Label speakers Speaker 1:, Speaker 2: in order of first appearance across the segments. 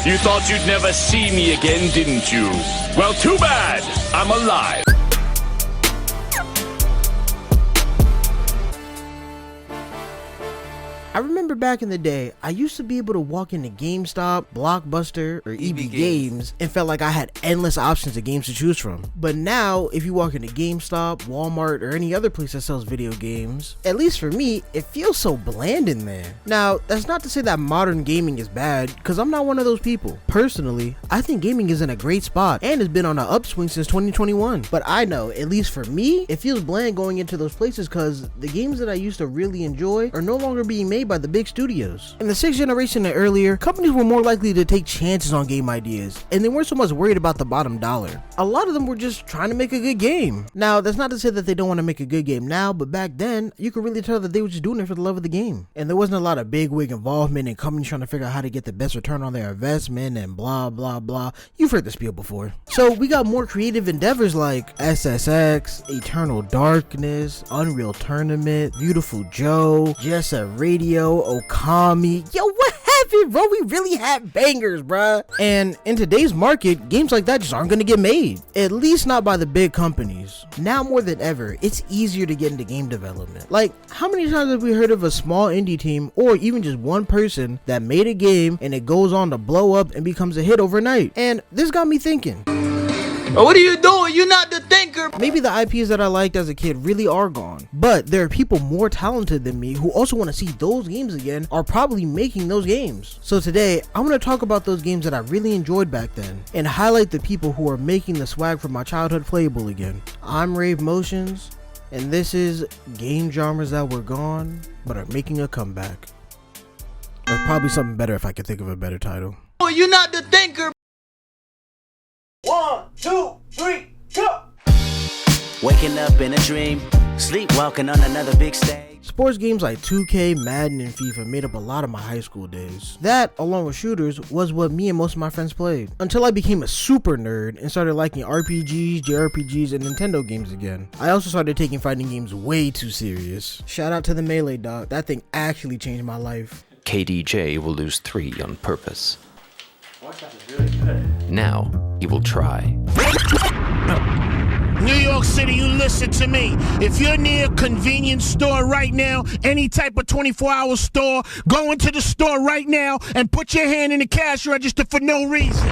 Speaker 1: You thought you'd never see me again, didn't you? Well, too bad. I'm alive.
Speaker 2: I remember back in the day, I used to be able to walk into GameStop, Blockbuster, or EB Games and felt like I had endless options of games to choose from. But now, if you walk into GameStop, Walmart, or any other place that sells video games, at least for me, it feels so bland in there. Now, that's not to say that modern gaming is bad, because I'm not one of those people. Personally, I think gaming is in a great spot and has been on an upswing since 2021. But I know, at least for me, it feels bland going into those places because the games that I used to really enjoy are no longer being made by the big studios. In the 6th generation and earlier, companies were more likely to take chances on game ideas, and they weren't so much worried about the bottom dollar. A lot of them were just trying to make a good game. Now, that's not to say that they don't want to make a good game now, but back then, you could really tell that they were just doing it for the love of the game. And there wasn't a lot of big wig involvement and companies trying to figure out how to get the best return on their investment and blah blah blah. You've heard the spiel before. So we got more creative endeavors like SSX, Eternal Darkness, Unreal Tournament, Beautiful Joe, Jet Set Radio, Okami. Yo, what happened, bro? We really had bangers, bruh. And in today's market, games like that just aren't gonna get made. At least not by the big companies. Now more than ever, it's easier to get into game development. Like, how many times have we heard of a small indie team or even just one person that made a game and it goes on to blow up and becomes a hit overnight? And this got me thinking.
Speaker 3: What are you doing? You're not the thinker.
Speaker 2: Maybe the IPs that I liked as a kid really are gone, but there are people more talented than me who also want to see those games again, are probably making those games. So today, I'm going to talk about those games that I really enjoyed back then and highlight the people who are making the swag from my childhood playable again. I'm RaveMotionzZ, and this is game genres that were gone but are making a comeback. Or probably something better if I could think of a better title.
Speaker 3: Oh, you're not the thinker.
Speaker 4: 1, 2, 3, go!
Speaker 5: Waking up in a dream, sleepwalking on another big stage.
Speaker 2: Sports games like 2K, Madden, and FIFA made up a lot of my high school days. That, along with shooters, was what me and most of my friends played. Until I became a super nerd and started liking RPGs, JRPGs, and Nintendo games again. I also started taking fighting games way too serious. Shout out to the Melee dog, that thing actually changed my life.
Speaker 6: KDJ will lose 3 on purpose. Now, he will try.
Speaker 7: New York City, you listen to me. If you're near a convenience store right now, any type of 24-hour store, go into the store right now and put your hand in the cash register for no reason.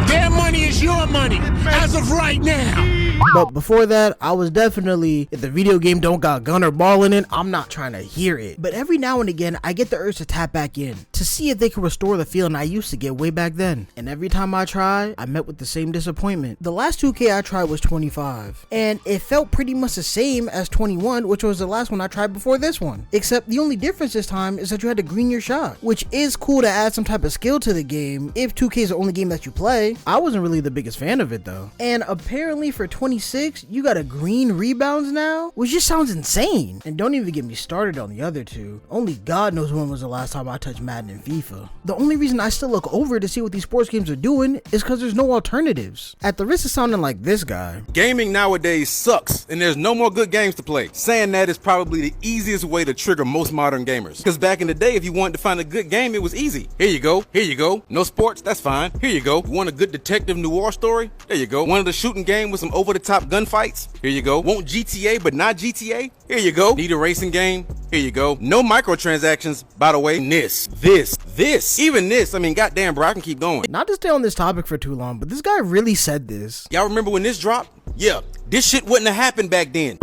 Speaker 7: Their money is your money, as of right now.
Speaker 2: But before that, I was definitely, if the video game don't got gun or ball in it, I'm not trying to hear it. But every now and again, I get the urge to tap back in, to see if they can restore the feeling I used to get way back then. And every time I try, I met with the same disappointment. The last 2K I tried was 25, and it felt pretty much the same as 21, which was the last one I tried before this one. Except the only difference this time is that you had to green your shot, which is cool to add some type of skill to the game if 2K is the only game that you play. I wasn't really the biggest fan of it though. And apparently for 26, you got a green rebounds now, which just sounds insane. And don't even get me started on the other two. Only God knows when was the last time I touched Madden and FIFA. The only reason I still look over to see what these sports games are doing is because there's no alternatives. At the risk of sounding like this guy.
Speaker 8: Gaming nowadays sucks, and there's no more good games to play. Saying that is probably the easiest way to trigger most modern gamers. Because back in the day, if you wanted to find a good game, it was easy. Here you go, here you go. No sports, that's fine. Here you go. You want a good detective noir story? There you go. Wanted a shooting game with some over-the-top gunfights? Here you go. Want GTA but not GTA? Here you go. Need a racing game? Here you go. No microtransactions, by the way. This. Even this. I mean, goddamn, bro, I can keep going.
Speaker 2: Not to stay on this topic for too long, but this guy really said this.
Speaker 8: Y'all remember when this dropped? Yeah, this shit wouldn't have happened back then.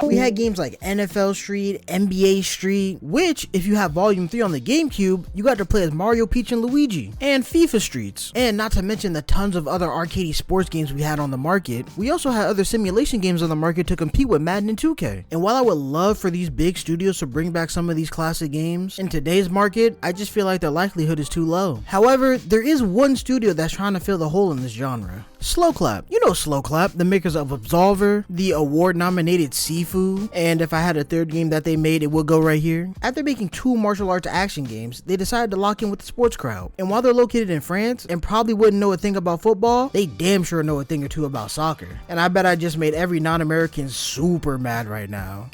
Speaker 2: We had games like NFL Street, NBA Street, which, if you have Volume 3 on the GameCube, you got to play as Mario, Peach, and Luigi, and FIFA Streets, and not to mention the tons of other arcadey sports games we had on the market. We also had other simulation games on the market to compete with Madden and 2K. And while I would love for these big studios to bring back some of these classic games, in today's market, I just feel like their likelihood is too low. However, there is one studio that's trying to fill the hole in this genre. Slow Clap. You know Slow Clap, the makers of Absolver, the award-nominated Sifu, and if I had a third game that they made, it would go right here. After making 2 martial arts action games, they decided to lock in with the sports crowd. And while they're located in France and probably wouldn't know a thing about football, they damn sure know a thing or two about soccer. And I bet I just made every non-American super mad right now.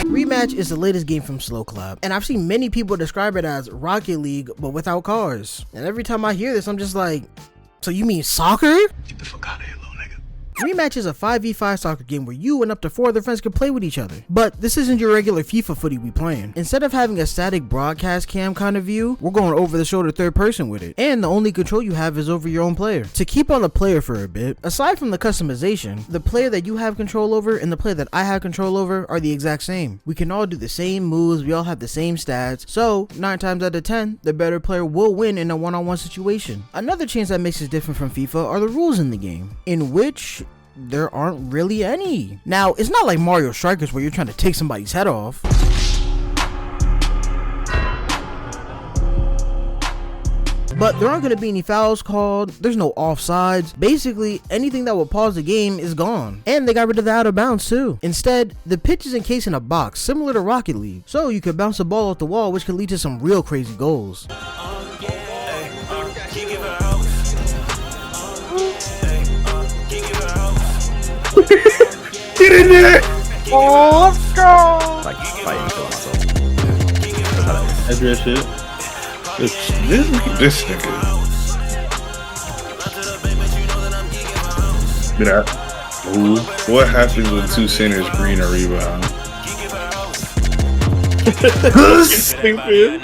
Speaker 2: Rematch is the latest game from Slow Clap, and I've seen many people describe it as Rocket League but without cars. And every time I hear this, I'm just like, so you mean soccer?
Speaker 9: Get the fuck out of here, little nigga.
Speaker 2: Rematch is a 5v5 soccer game where you and up to 4 other friends can play with each other. But this isn't your regular FIFA footy we playing. Instead of having a static broadcast cam kind of view, we're going over the shoulder third person with it. And the only control you have is over your own player. To keep on the player for a bit, aside from the customization, the player that you have control over and the player that I have control over are the exact same. We can all do the same moves, we all have the same stats, so 9 times out of 10, the better player will win in a one-on-one situation. Another change that makes it different from FIFA are the rules in the game, in which there aren't really any. Now, it's not like Mario Strikers where you're trying to take somebody's head off. But there aren't going to be any fouls called, there's no offsides. Basically, anything that would pause the game is gone. And they got rid of the out of bounds too. Instead, the pitch is encased in a box, similar to Rocket League. So you could bounce the ball off the wall, which could lead to some real crazy goals.
Speaker 9: Get in there!
Speaker 4: Oh, let's go!
Speaker 6: Like fighting for myself.
Speaker 9: That's real shit. This nigga. Ooh, what happens when 2 centers green a rebound? Stupid.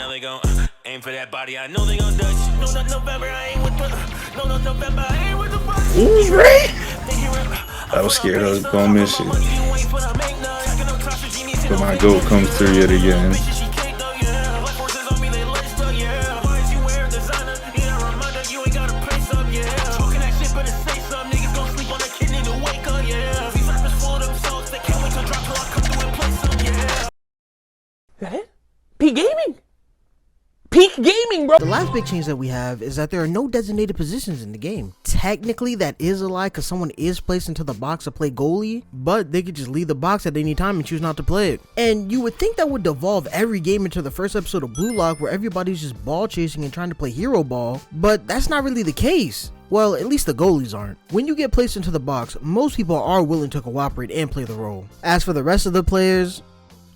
Speaker 9: Ooh, right? I was scared I was gonna miss it. But my goat comes through yet again.
Speaker 4: That it? Peak gaming? Peak gaming, bro!
Speaker 2: The last big change that we have is that there are no designated positions in the game. Technically, that is a lie because someone is placed into the box to play goalie, but they could just leave the box at any time and choose not to play it. And you would think that would devolve every game into the first episode of Blue Lock where everybody's just ball chasing and trying to play hero ball, but that's not really the case. Well, at least the goalies aren't. When you get placed into the box, most people are willing to cooperate and play the role. As for the rest of the players,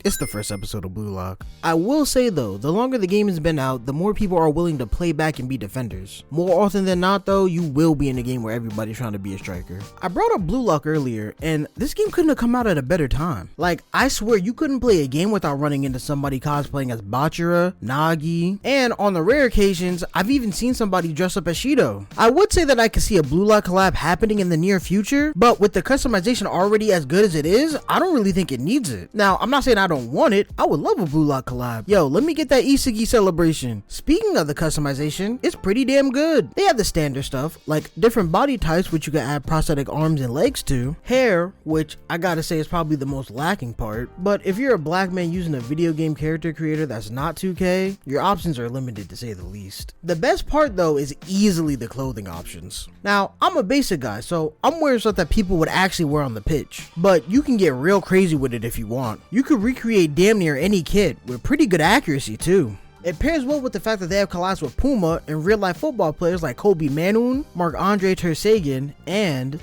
Speaker 2: it's the first episode of Blue Lock. I will say though, the longer the game has been out, the more people are willing to play back and be defenders. More often than not though, you will be in a game where everybody's trying to be a striker. I brought up Blue Lock earlier, and this game couldn't have come out at a better time. Like, I swear you couldn't play a game without running into somebody cosplaying as Bachira, Nagi, and on the rare occasions, I've even seen somebody dress up as Shido. I would say that I could see a Blue Lock collab happening in the near future, but with the customization already as good as it is, I don't really think it needs it. Now, I'm not saying I don't want it. I would love a Blue Lock collab. Yo, let me get that Isugi celebration. Speaking of the customization, it's pretty damn good. They have the standard stuff, like different body types which you can add prosthetic arms and legs to, hair, which I gotta say is probably the most lacking part, but if you're a black man using a video game character creator that's not 2K, your options are limited to say the least. The best part though is easily the clothing options. Now, I'm a basic guy, so I'm wearing stuff that people would actually wear on the pitch, but you can get real crazy with it if you want. You could recreate damn near any kit with pretty good accuracy too. It pairs well with the fact that they have collabs with Puma and real life football players like Kobe Manoon, Marc-Andre Ter Stegen, and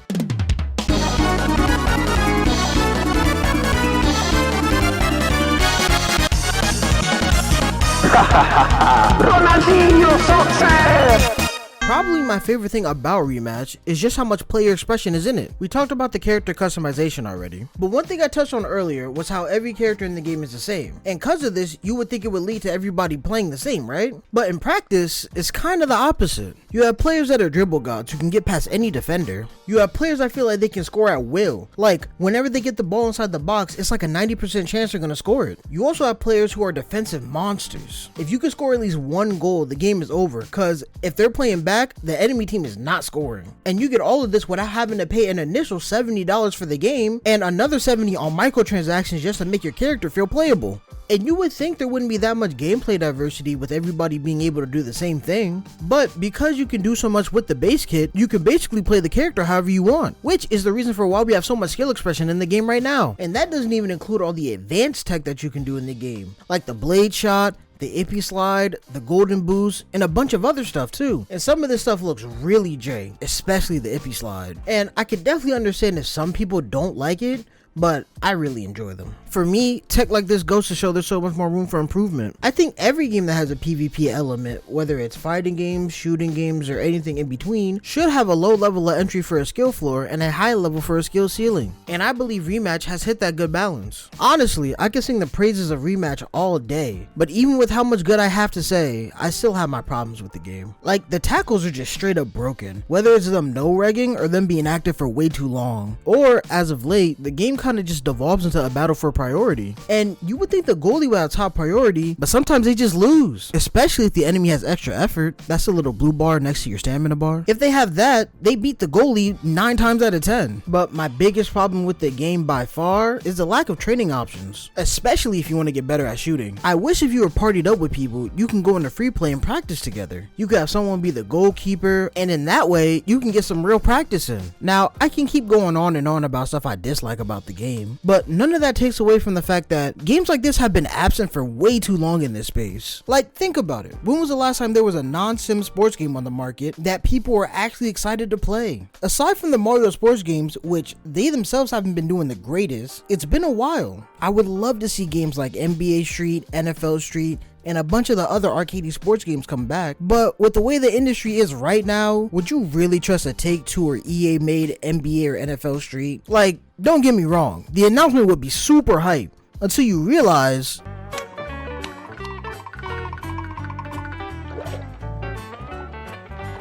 Speaker 4: Ronaldinho success!
Speaker 2: Probably my favorite thing about Rematch is just how much player expression is in it. We talked about the character customization already, but one thing I touched on earlier was how every character in the game is the same. And cause of this, you would think it would lead to everybody playing the same, right? But in practice, it's kind of the opposite. You have players that are dribble gods who can get past any defender. You have players that feel like they can score at will. Like, whenever they get the ball inside the box, it's like a 90% chance they're gonna score it. You also have players who are defensive monsters. If you can score at least one goal, the game is over, cause if they're playing back, back, the enemy team is not scoring. And you get all of this without having to pay an initial $70 for the game and another $70 on microtransactions just to make your character feel playable. And you would think there wouldn't be that much gameplay diversity with everybody being able to do the same thing, but because you can do so much with the base kit, you can basically play the character however you want, which is the reason for why we have so much skill expression in the game right now. And that doesn't even include all the advanced tech that you can do in the game, like the blade shot, the Ippy slide, the golden boost, and a bunch of other stuff too. And some of this stuff looks really J, especially the Ippy slide. And I could definitely understand if some people don't like it, but I really enjoy them. For me, tech like this goes to show there's so much more room for improvement. I think every game that has a PvP element, whether it's fighting games, shooting games, or anything in between, should have a low level of entry for a skill floor and a high level for a skill ceiling. And I believe Rematch has hit that good balance. Honestly, I could sing the praises of Rematch all day, but even with how much good I have to say, I still have my problems with the game. Like, the tackles are just straight up broken, whether it's them no-regging or them being active for way too long. Or, as of late, the game kind of just devolves into a battle for priority. And you would think the goalie would have top priority, but sometimes they just lose, especially if the enemy has extra effort. That's a little blue bar next to your stamina bar. If they have that, they beat the goalie 9 times out of 10. But my biggest problem with the game by far is the lack of training options, especially if you want to get better at shooting. I wish if you were partied up with people, you can go into free play and practice together. You could have someone be the goalkeeper, and in that way, you can get some real practice in. Now, I can keep going on and on about stuff I dislike about the game, but none of that takes away from the fact that games like this have been absent for way too long in this space. Like, think about it. When was the last time there was a non-sim sports game on the market that people were actually excited to play? Aside from the Mario sports games, which they themselves haven't been doing the greatest, it's been a while. I would love to see games like NBA Street, NFL Street, and a bunch of the other arcade sports games come back, but with the way the industry is right now, would you really trust a Take-Two or EA made NBA or NFL Street? Like, don't get me wrong, the announcement would be super hype until you realize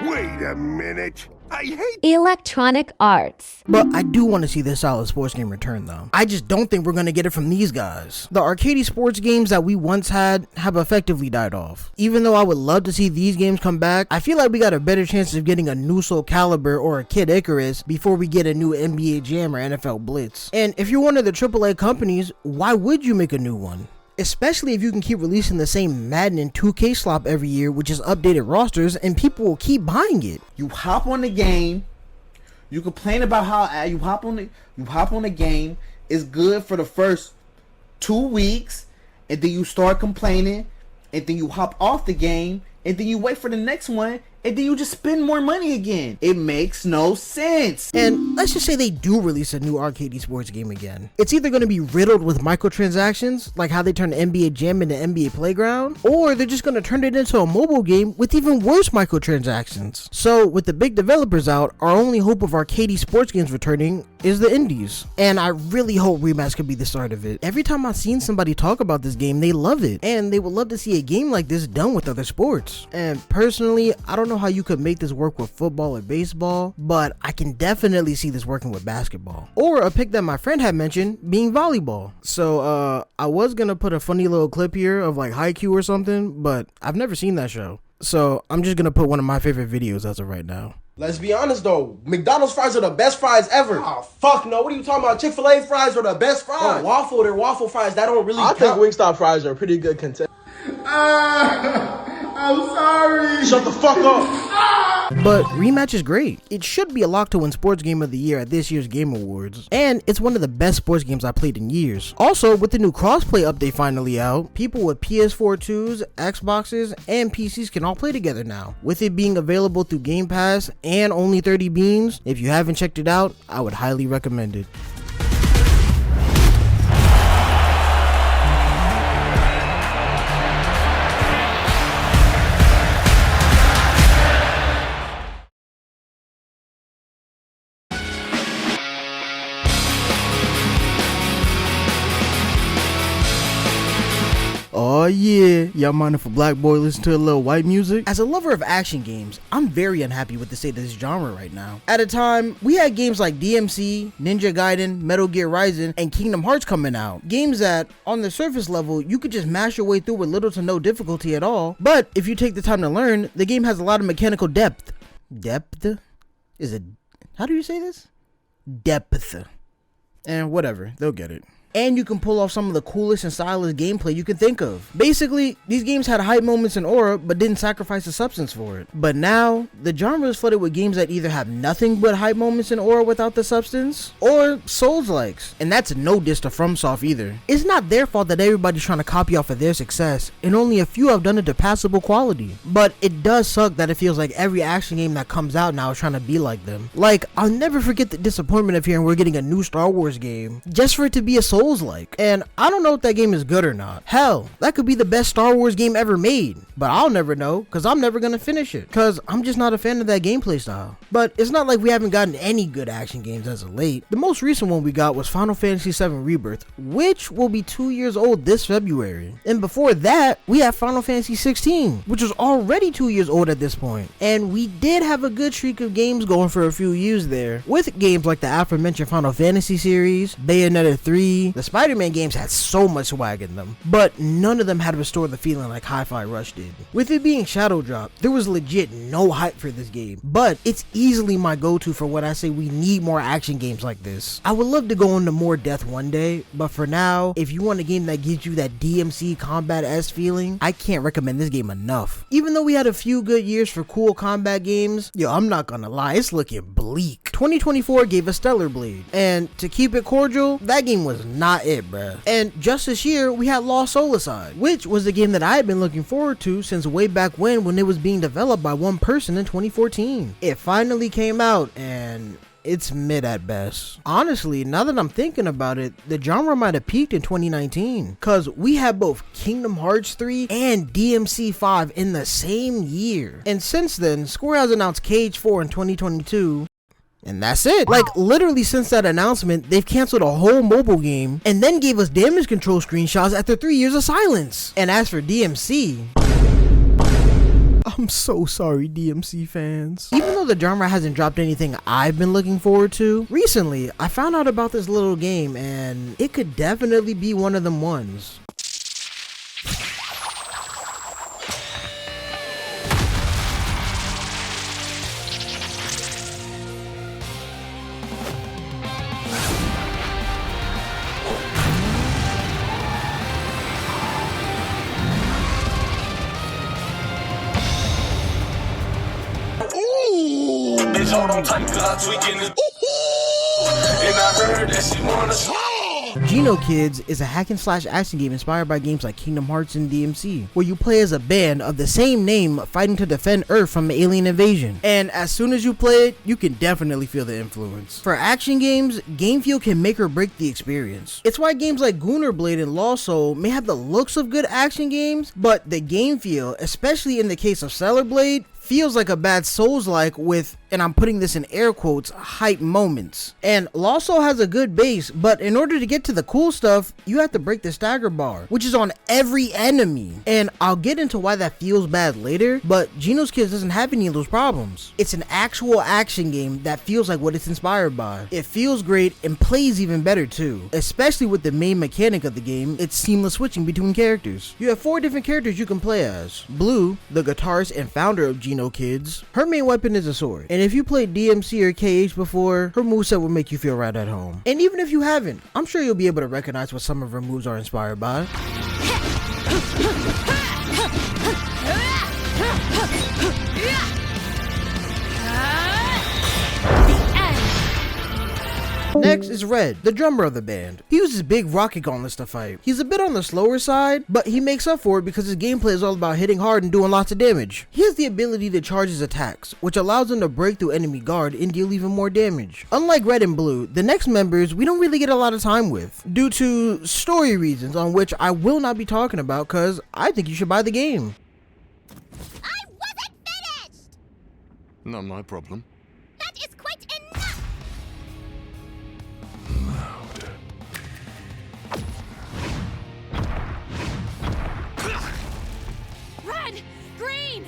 Speaker 10: Wait a minute. I hate
Speaker 11: Electronic Arts.
Speaker 2: But I do want to see this solid sports game return though. I just don't think we're going to get it from these guys. The arcade sports games that we once had have effectively died off. Even though I would love to see these games come back, I feel like we got a better chance of getting a new Soul Calibur or a Kid Icarus before we get a new NBA Jam or NFL Blitz. And if you're one of the AAA companies, why would you make a new one? Especially if you can keep releasing the same Madden and 2K slop every year with just updated rosters and people will keep buying it.
Speaker 4: You hop on the game, you complain about how you hop on the game, it's good for the first 2 weeks, and then you start complaining, and then you hop off the game, and then you wait for the next one, and then you just spend more money again. It makes no sense.
Speaker 2: And let's just say they do release a new arcade sports game again. It's either going to be riddled with microtransactions, like how they turned NBA Jam into NBA Playground, or they're just going to turn it into a mobile game with even worse microtransactions. So with the big developers out, our only hope of arcade sports games returning is the indies. And I really hope Rematch could be the start of it. Every time I've seen somebody talk about this game, they love it. And they would love to see a game like this done with other sports. And personally, I don't know how you could make this work with football or baseball, but I can definitely see this working with basketball. Or a pick that my friend had mentioned being volleyball. So I was gonna put a funny little clip here of like Haikyuu or something, but I've never seen that show. So I'm just gonna put one of my favorite videos as of right now.
Speaker 12: Let's be honest though, McDonald's fries are the best fries ever. Oh fuck no, what are you talking about? Chick-fil-A fries are the best fries. Oh, they're waffle fries, that don't really count.
Speaker 13: I think Wingstop fries are a pretty good contender.
Speaker 12: I'm sorry.
Speaker 13: Shut the fuck up.
Speaker 2: But Rematch is great. It should be a lock to win Sports Game of the Year at this year's Game Awards. And it's one of the best sports games I played in years. Also, with the new crossplay update finally out, people with PS4 2s, Xboxes, and PCs can all play together now. With it being available through Game Pass and only 30 beans, if you haven't checked it out, I would highly recommend it. Oh yeah, y'all mind if a black boy listen to a little white music? As a lover of action games, I'm very unhappy with the state of this genre right now. At a time, we had games like DMC, Ninja Gaiden, Metal Gear Rising, and Kingdom Hearts coming out. Games that, on the surface level, you could just mash your way through with little to no difficulty at all. But if you take the time to learn, the game has a lot of mechanical depth. depth. Is it? How do you say this? Depth. And whatever, they'll get it. And you can pull off some of the coolest and stylish gameplay you could think of. Basically, these games had hype moments and aura, but didn't sacrifice the substance for it. But now, the genre is flooded with games that either have nothing but hype moments and aura without the substance, or Souls-likes. And that's no diss to FromSoft either. It's not their fault that everybody's trying to copy off of their success, and only a few have done it to passable quality. But it does suck that it feels like every action game that comes out now is trying to be like them. Like, I'll never forget the disappointment of hearing we're getting a new Star Wars game, just for it to be a Souls-like. And I don't know if that game is good or not. Hell, that could be the best Star Wars game ever made, but I'll never know because I'm never gonna finish it because I'm just not a fan of that gameplay style. But it's not like we haven't gotten any good action games as of late. The most recent one we got was Final Fantasy VII Rebirth, which will be 2 years old this February. And before that, we had Final Fantasy 16, which was already 2 years old at this point. And we did have a good streak of games going for a few years there, with games like the aforementioned Final Fantasy series, Bayonetta 3, the Spider-Man games had so much swag in them, but none of them had restored the feeling like Hi-Fi Rush did. With it being Shadow Drop, there was legit no hype for this game, but it's easily my go-to for when I say we need more action games like this. I would love to go into more depth one day, but for now, if you want a game that gives you that DMC Combat-esque feeling, I can't recommend this game enough. Even though we had a few good years for cool combat games, yo, I'm not gonna lie, it's looking bleak. 2024 gave us Stellar Blade, and to keep it cordial, that game was not it, bruh. And just this year, we had Lost Solicide, which was the game that I had been looking forward to since way back when it was being developed by one person in 2014. It finally came out, and it's mid at best. Honestly, now that I'm thinking about it, the genre might have peaked in 2019, cause we had both Kingdom Hearts 3 and DMC 5 in the same year. And since then, Square has announced Cage 4 in 2022, and that's it. Like, literally since that announcement, they've canceled a whole mobile game and then gave us damage control screenshots after 3 years of silence. And as for DMC, I'm so sorry, DMC fans. Even though the genre hasn't dropped anything I've been looking forward to, recently I found out about this little game and it could definitely be one of them ones.
Speaker 14: Hold on tight, cause I tweaking it. And I heard that she wanna
Speaker 2: GenoKids is a hack and slash action game inspired by games like Kingdom Hearts and DMC, where you play as a band of the same name fighting to defend Earth from an alien invasion. And as soon as you play it, you can definitely feel the influence. For action games, game feel can make or break the experience. It's why games like Gunnar Blade and Lost Soul may have the looks of good action games, but the game feel, especially in the case of Stellar Blade, feels like a bad Souls-like with, and I'm putting this in air quotes, hype moments. And Lost Soul has a good base, but in order to get to the cool stuff, you have to break the stagger bar, which is on every enemy. And I'll get into why that feels bad later, but GenoKids doesn't have any of those problems. It's an actual action game that feels like what it's inspired by. It feels great and plays even better too, especially with the main mechanic of the game, it's seamless switching between characters. You have 4 different characters you can play as. Blue, the guitarist and founder of GenoKids, her main weapon is a sword. And if you played DMC or KH before, her moveset will make you feel right at home. And even if you haven't, I'm sure you'll be able to recognize what some of her moves are inspired by. Next is Red, the drummer of the band. He uses big rocket gauntlets to fight. He's a bit on the slower side, but he makes up for it because his gameplay is all about hitting hard and doing lots of damage. He has the ability to charge his attacks, which allows him to break through enemy guard and deal even more damage. Unlike Red and Blue, the next members we don't really get a lot of time with, due to story reasons on which I will not be talking about because I think you should buy the game.
Speaker 15: I wasn't finished!
Speaker 10: Not my problem.
Speaker 15: That is quite enough! Red! Green!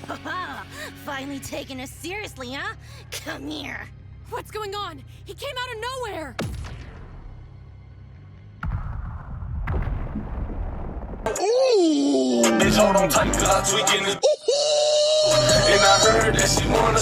Speaker 15: Haha! Finally taking us seriously, huh? Come here! What's going on? He came out of nowhere!
Speaker 14: Bitch, hold on tight, cause I tweaking it. And I heard that she wanna.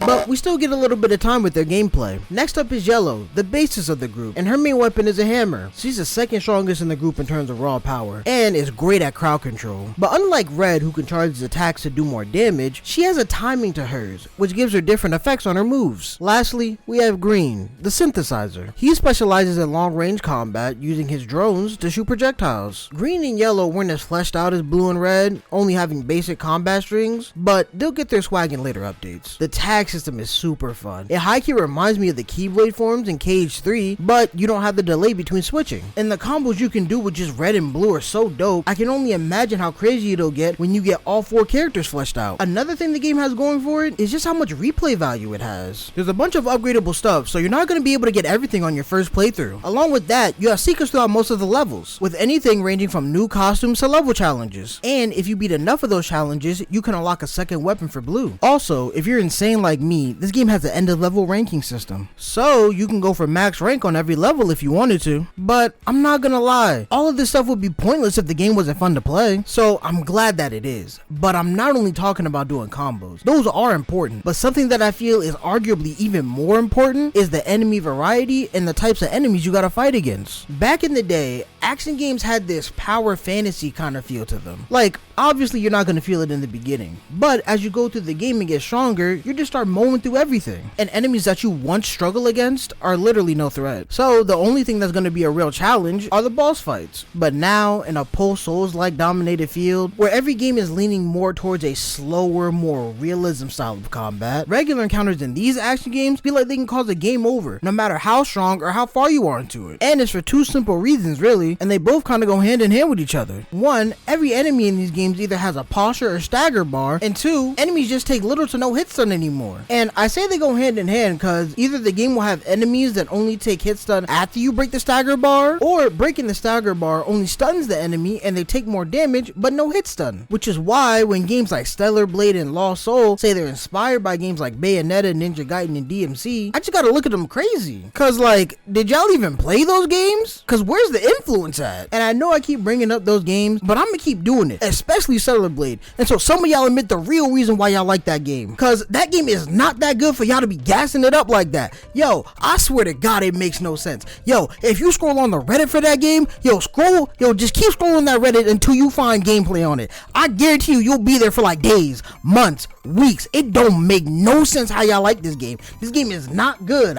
Speaker 2: But we still get a little bit of time with their gameplay. Next up is Yellow, the basis of the group, and her main weapon is a hammer. She's the second strongest in the group in terms of raw power, and is great at crowd control. But unlike Red, who can charge his attacks to do more damage, she has a timing to hers, which gives her different effects on her moves. Lastly, we have Green, the synthesizer. He specializes in long-range combat, using his drones to shoot projectiles. Green and Yellow weren't as fleshed out as Blue and Red, only having basic combat strings, but they'll get their swag in later updates. The tag system is super fun. It high-key reminds me of the Keyblade forms in KH3, but you don't have the delay between switching. And the combos you can do with just Red and Blue are so dope, I can only imagine how crazy it'll get when you get all 4 characters fleshed out. Another thing the game has going for it is just how much replay value it has. There's a bunch of upgradable stuff, so you're not going to be able to get everything on your first playthrough. Along with that, you have secrets throughout most of the levels, with anything ranging from new costumes to level challenges. And if you beat enough of those challenges, you can unlock a second weapon for Blue. Also, if you're insane like me, this game has an end of level ranking system, so you can go for max rank on every level if you wanted to. But I'm not gonna lie, all of this stuff would be pointless if the game wasn't fun to play, so I'm glad that it is. But I'm not only talking about doing combos, those are important, but something that I feel is arguably even more important is the enemy variety and the types of enemies you gotta fight against. Back in the day, action games had this power fantasy kind of feel to them. Like, obviously you're not gonna feel it in the beginning, but as you go through the game and get stronger, you just start mowing through everything, and enemies that you once struggle against are literally no threat. So the only thing that's going to be a real challenge are the boss fights. But now, in a post-Souls-like dominated field where every game is leaning more towards a slower, more realism style of combat, regular encounters in these action games feel like they can cause a game over no matter how strong or how far you are into it. And it's for 2 simple reasons really, and they both kind of go hand in hand with each other. 1, every enemy in these games either has a posture or stagger bar, and 2, enemies just take little to no hit stun anymore. And I say they go hand in hand because either the game will have enemies that only take hit stun after you break the stagger bar, or breaking the stagger bar only stuns the enemy and they take more damage but no hit stun. Which is why when games like Stellar Blade and Lost Soul say they're inspired by games like Bayonetta, Ninja Gaiden, and DMC, I just gotta look at them crazy. Cause like, did y'all even play those games? Cause where's the influence at? And I know I keep bringing up those games, but I'm gonna keep doing it, especially Stellar Blade. And so some of y'all admit the real reason why y'all like that game. Cause that game is not that good for y'all to be gassing it up like that. Yo, I swear to God, it makes no sense. Yo, if you scroll on the Reddit for that game, just keep scrolling that Reddit until you find gameplay on it. I guarantee you'll be there for like days, months, weeks. It don't make no sense how y'all like this game. This game is not good.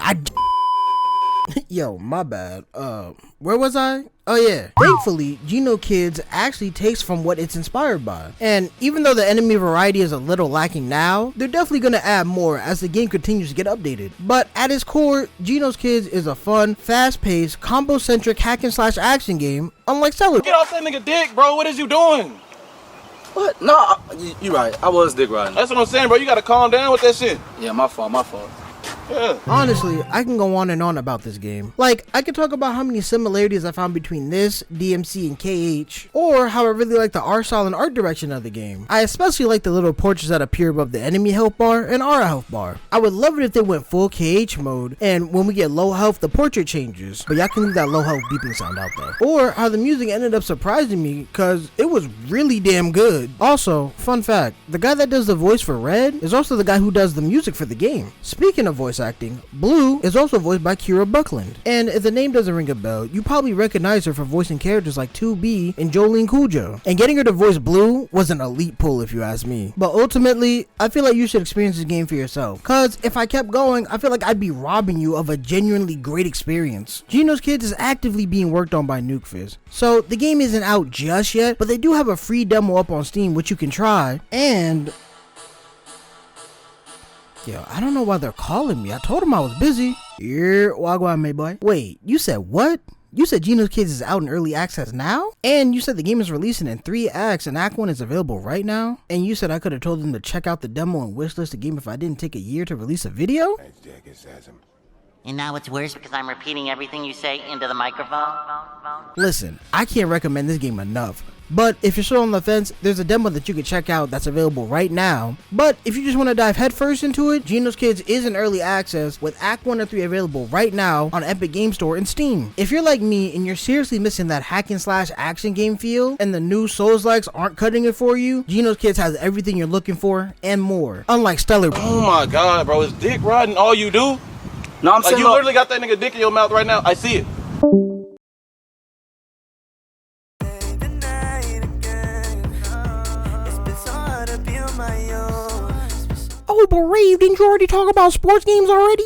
Speaker 2: Yo, my bad. Where was I? Oh yeah. Thankfully, GenoKids actually takes from what it's inspired by. And even though the enemy variety is a little lacking now, they're definitely gonna add more as the game continues to get updated. But at its core, GenoKids is a fun, fast-paced, combo-centric hack and slash action game, unlike Stellar.
Speaker 16: Get off that nigga dick, bro. What is you doing?
Speaker 17: What? No, you right. I was dick riding.
Speaker 16: That's what I'm saying, bro. You gotta calm down with that shit.
Speaker 17: Yeah, my fault.
Speaker 16: Yeah.
Speaker 2: Honestly, I can go on and on about this game. Like, I could talk about how many similarities I found between this, DMC, and KH, or how I really like the art style and art direction of the game. I especially like the little portraits that appear above the enemy health bar and our health bar. I would love it if they went full KH mode, and when we get low health, the portrait changes, but y'all can leave that low health beeping sound out though. Or how the music ended up surprising me, cause it was really damn good. Also, fun fact, the guy that does the voice for Red is also the guy who does the music for the game. Speaking of voice acting, Blue is also voiced by Kira Buckland, and if the name doesn't ring a bell, you probably recognize her for voicing characters like 2B and Jolene Cujo, and getting her to voice Blue was an elite pull if you ask me. But ultimately, I feel like you should experience this game for yourself, cause if I kept going, I feel like I'd be robbing you of a genuinely great experience. GenoKids is actively being worked on by NukeFizz, so the game isn't out just yet, but they do have a free demo up on Steam which you can try. And yo, I don't know why they're calling me. I told them I was busy. Yeah, wagwan, my boy. Wait, you said what? You said GenoKids is out in early access now? And you said the game is releasing in 3 acts and Act 1 is available right now? And you said I could have told them to check out the demo and wishlist the game if I didn't take a year to release a video?
Speaker 18: And now it's worse because I'm repeating everything you say into the microphone?
Speaker 2: Listen, I can't recommend this game enough. But if you're still on the fence, there's a demo that you can check out that's available right now. But if you just want to dive headfirst into it, GenoKids is in early access with Act 1 and 3 available right now on Epic Game Store and Steam. If you're like me and you're seriously missing that hack and slash action game feel and the new Souls-likes aren't cutting it for you, GenoKids has everything you're looking for and more. Unlike Stellar.
Speaker 16: Oh my god, bro, is dick riding all you do?
Speaker 17: No, I'm
Speaker 16: like,
Speaker 17: saying
Speaker 16: you literally got that nigga dick in your mouth right now. I see it.
Speaker 2: Oh, but RaVe, didn't you already talk about sports games already?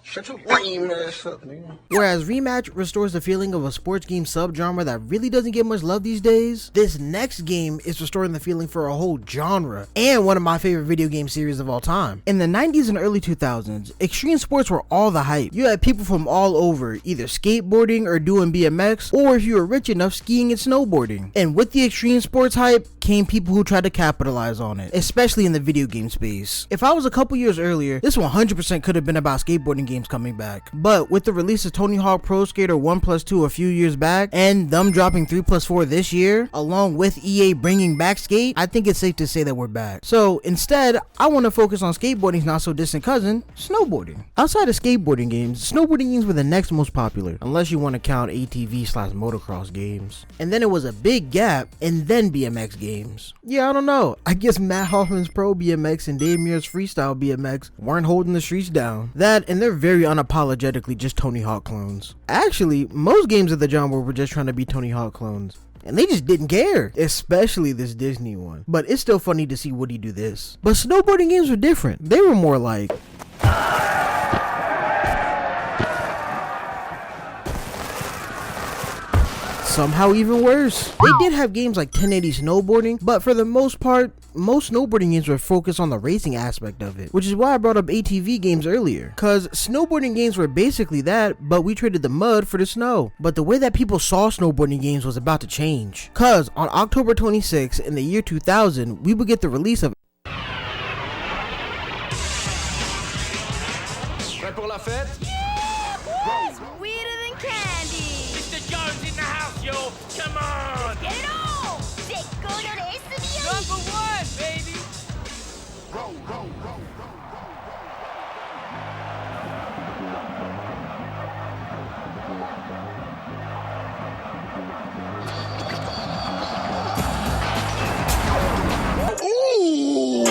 Speaker 12: Shut your lame ass up, nigga.
Speaker 2: Whereas Rematch restores the feeling of a sports game subgenre that really doesn't get much love these days, this next game is restoring the feeling for a whole genre and one of my favorite video game series of all time. In the 90s and early 2000s, extreme sports were all the hype. You had people from all over either skateboarding or doing BMX, or if you were rich enough, skiing and snowboarding. And with the extreme sports hype came people who tried to capitalize on it, especially in the video game space. If I was a couple years earlier, this 100% could have been about skateboarding games coming back. But with the release of Tony Hawk Pro Skater 1+2 a few years back, and them dropping 3+4 this year, along with EA bringing back skate, I think it's safe to say that we're back. So instead, I want to focus on skateboarding's not so distant cousin, snowboarding. Outside of skateboarding games, snowboarding games were the next most popular, unless you want to count ATV/motocross games. And then it was a big gap, and then BMX games. Yeah, I don't know. I guess Matt Hoffman's Pro BMX and Dave Muir's Freestyle BMX weren't holding the streets down. That, and they're very unapologetically just Tony Hawk clones. Actually, most games of the genre were just trying to be Tony Hawk clones. And they just didn't care, especially this Disney one. But it's still funny to see Woody do this. But snowboarding games were different. They were more like... somehow even worse. They did have games like 1080 snowboarding, but for the most part, most snowboarding games were focused on the racing aspect of it, which is why I brought up ATV games earlier, cause snowboarding games were basically that, but we traded the mud for the snow. But the way that people saw snowboarding games was about to change, cause on October 26 in the year 2000, we would get the release of
Speaker 14: Prêt pour la fête?
Speaker 15: Sweeter than candy.
Speaker 14: Mr. Jones in the house, yo. Come on.
Speaker 15: Get it all.
Speaker 14: Number one, baby. Roll, roll, roll.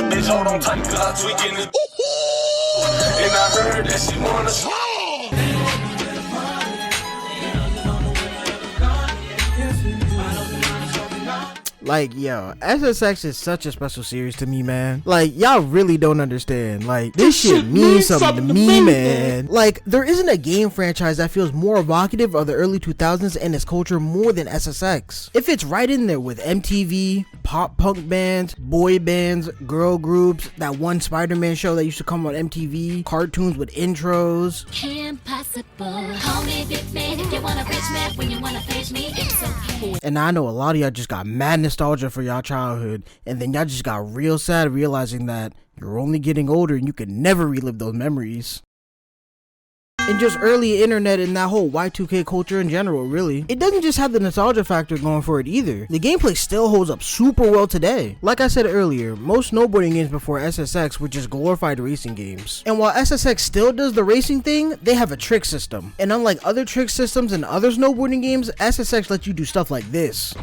Speaker 19: Bitch, hold on tight, cause I tweaking it. And I heard that she wanna
Speaker 2: like, yo, SSX is such a special series to me, man. Like, y'all really don't understand. Like, this shit means something to me, man. Like, there isn't a game franchise that feels more evocative of the early 2000s and its culture more than SSX. It fits right in there with MTV, pop punk bands, boy bands, girl groups, that one Spider-Man show that used to come on MTV, cartoons with intros.
Speaker 15: Impossible. Call me Big Man if you want a rich man. When you want to face me, it's okay.
Speaker 2: And I know a lot of y'all just got mad nostalgia for y'all childhood, and then y'all just got real sad realizing that you're only getting older and you can never relive those memories. And just early internet and that whole Y2K culture in general, really. It doesn't just have the nostalgia factor going for it either. The gameplay still holds up super well today. Like I said earlier, most snowboarding games before SSX were just glorified racing games. And while SSX still does the racing thing, they have a trick system. And unlike other trick systems in other snowboarding games, SSX lets you do stuff like this.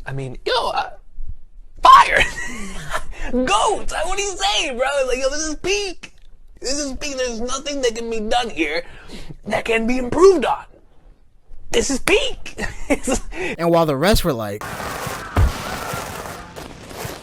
Speaker 20: I mean, yo, fire! Goats! What are you saying, bro? Like, yo, this is peak. This is peak. There's nothing that can be done here that can be improved on. This is peak.
Speaker 2: And while the rest were like...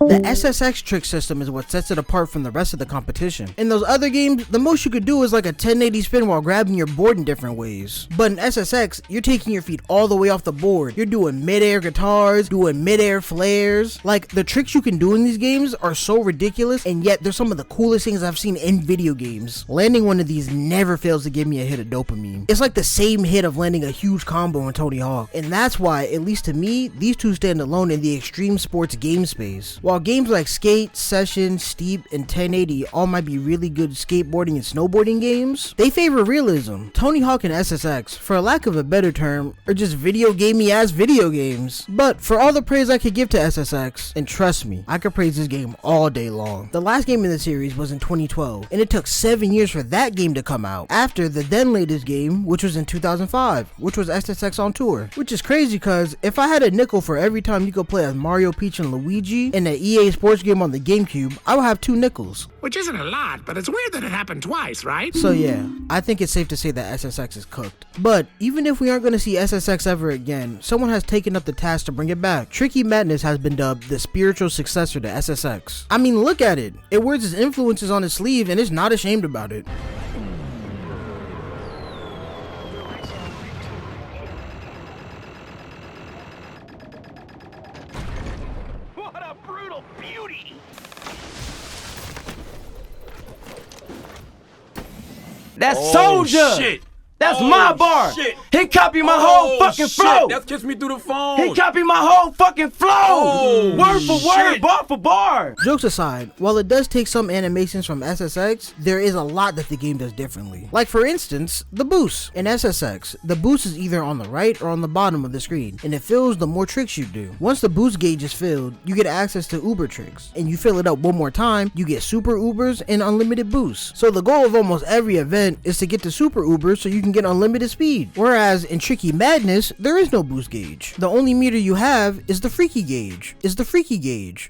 Speaker 2: The SSX trick system is what sets it apart from the rest of the competition. In those other games, the most you could do is like a 1080 spin while grabbing your board in different ways. But in SSX, you're taking your feet all the way off the board. You're doing mid-air guitars, doing mid-air flares. Like, the tricks you can do in these games are so ridiculous, and yet they're some of the coolest things I've seen in video games. Landing one of these never fails to give me a hit of dopamine. It's like the same hit of landing a huge combo in Tony Hawk, and that's why, at least to me, these two stand alone in the extreme sports game space. While games like Skate, Session, Steep, and 1080 all might be really good skateboarding and snowboarding games, they favor realism. Tony Hawk and SSX, for lack of a better term, are just video gamey ass video games. But for all the praise I could give to SSX, and trust me, I could praise this game all day long. The last game in the series was in 2012, and it took 7 years for that game to come out, after the then latest game, which was in 2005, which was SSX on Tour. Which is crazy, cause if I had a nickel for every time you could play as Mario, Peach, and Luigi in an EA sports game on the GameCube, I would have 2 nickels.
Speaker 7: Which isn't a lot, but it's weird that it happened twice, right?
Speaker 2: So yeah, I think it's safe to say that SSX is cooked. But even if we aren't going to see SSX ever again, someone has taken up the task to bring it back. Tricky Madness has been dubbed the spiritual successor to SSX. I mean, look at it. It wears its influences on its sleeve and it's not ashamed about it.
Speaker 21: That's Soldier!
Speaker 16: Shit.
Speaker 21: That's my bar!
Speaker 16: Shit.
Speaker 21: He copied my whole fucking flow!
Speaker 16: That's kissed me through the phone!
Speaker 21: He copied my whole fucking flow! Word for word, bar for bar!
Speaker 2: Jokes aside, while it does take some animations from SSX, there is a lot that the game does differently. Like for instance, the boost. In SSX, the boost is either on the right or on the bottom of the screen, and it fills the more tricks you do. Once the boost gauge is filled, you get access to Uber tricks, and you fill it up one more time, you get super Ubers and unlimited boosts. So the goal of almost every event is to get to super Ubers so you can get unlimited speed. Whereas in Tricky Madness, there is no boost gauge. The only meter you have is the freaky gauge.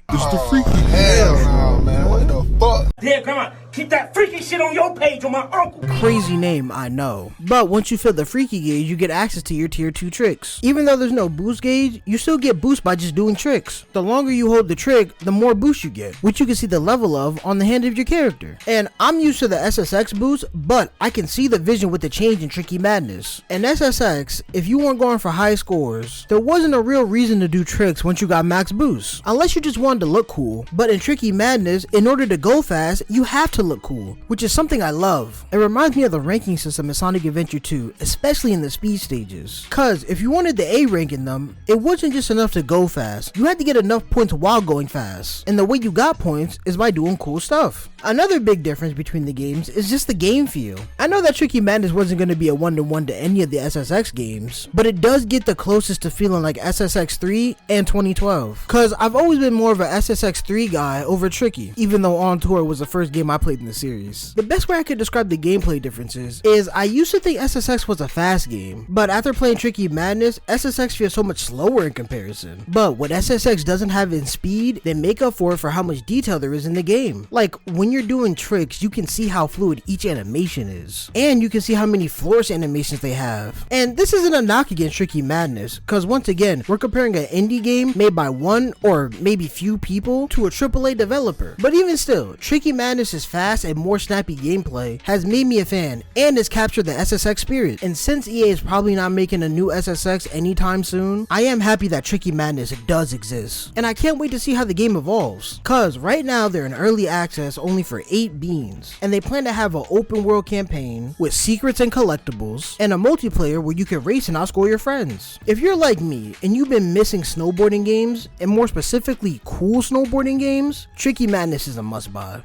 Speaker 2: Hell no, man. What the fuck?
Speaker 22: Yeah, grandma, keep that freaky shit on your page on my uncle.
Speaker 2: Crazy name, I know. But once you fill the freaky gauge, you get access to your tier 2 tricks. Even though there's no boost gauge, you still get boost by just doing tricks. The longer you hold the trick, the more boost you get, which you can see the level of on the hand of your character. And I'm used to the SSX boost, but I can see the vision with the change in Tricky Madness. In SSX, if you weren't going for high scores, there wasn't a real reason to do tricks once you got max boost, unless you just wanted to look cool. But in Tricky Madness, in order to go fast, you have to look cool, which is something I love. It reminds me of the ranking system in Sonic Adventure 2, especially in the speed stages. Cause if you wanted the A rank in them, it wasn't just enough to go fast, you had to get enough points while going fast. And the way you got points is by doing cool stuff. Another big difference between the games is just the game feel. I know that Tricky Madness wasn't going to be a one-to-one to any of the SSX games, but it does get the closest to feeling like SSX 3 and 2012. Cause I've always been more of a SSX 3 guy over Tricky, even though On Tour was the first game I played in the series. The best way I could describe the gameplay differences is I used to think SSX was a fast game, but after playing Tricky Madness, SSX feels so much slower in comparison. But what SSX doesn't have in speed, they make up for it for how much detail there is in the game. Like when you're doing tricks, you can see how fluid each animation is, and you can see how many flourish animations they have. And this isn't a knock against Tricky Madness, cause once again, we're comparing an indie game made by one or maybe few people to a AAA developer. But even still, Tricky Madness' fast and more snappy gameplay has made me a fan and has captured the SSX spirit. And since EA is probably not making a new SSX anytime soon, I am happy that Tricky Madness does exist. And I can't wait to see how the game evolves, cause right now they're in early access only for 8 beans, and they plan to have an open world campaign with secrets and collectibles, and a multiplayer where you can race and outscore your friends. If you're like me and you've been missing snowboarding games, and more specifically cool snowboarding games, Tricky Madness is a must buy.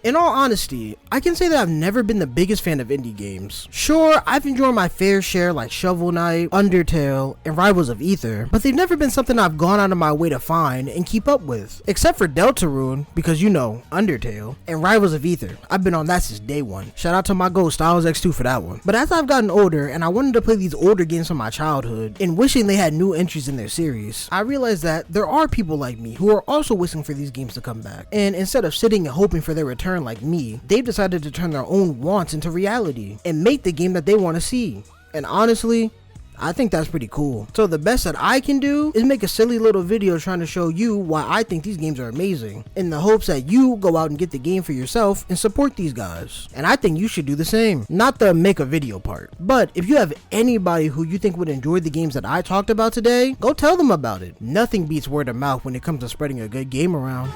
Speaker 2: In all honesty, I can say that I've never been the biggest fan of indie games. Sure, I've enjoyed my fair share like Shovel Knight, Undertale, and Rivals of Aether, but they've never been something I've gone out of my way to find and keep up with. Except for Deltarune, because you know, Undertale, and Rivals of Aether. I've been on that since day one. Shout out to my goat Styles X2 for that one. But as I've gotten older and I wanted to play these older games from my childhood, and wishing they had new entries in their series, I realized that there are people like me who are also wishing for these games to come back. And instead of sitting and hoping for their return turn like me, they've decided to turn their own wants into reality and make the game that they want to see. And honestly, I think that's pretty cool. So the best that I can do is make a silly little video trying to show you why I think these games are amazing, in the hopes that you go out and get the game for yourself and support these guys. And I think you should do the same. Not the make a video part, but if you have anybody who you think would enjoy the games that I talked about today, go tell them about it. Nothing beats word of mouth when it comes to spreading a good game around.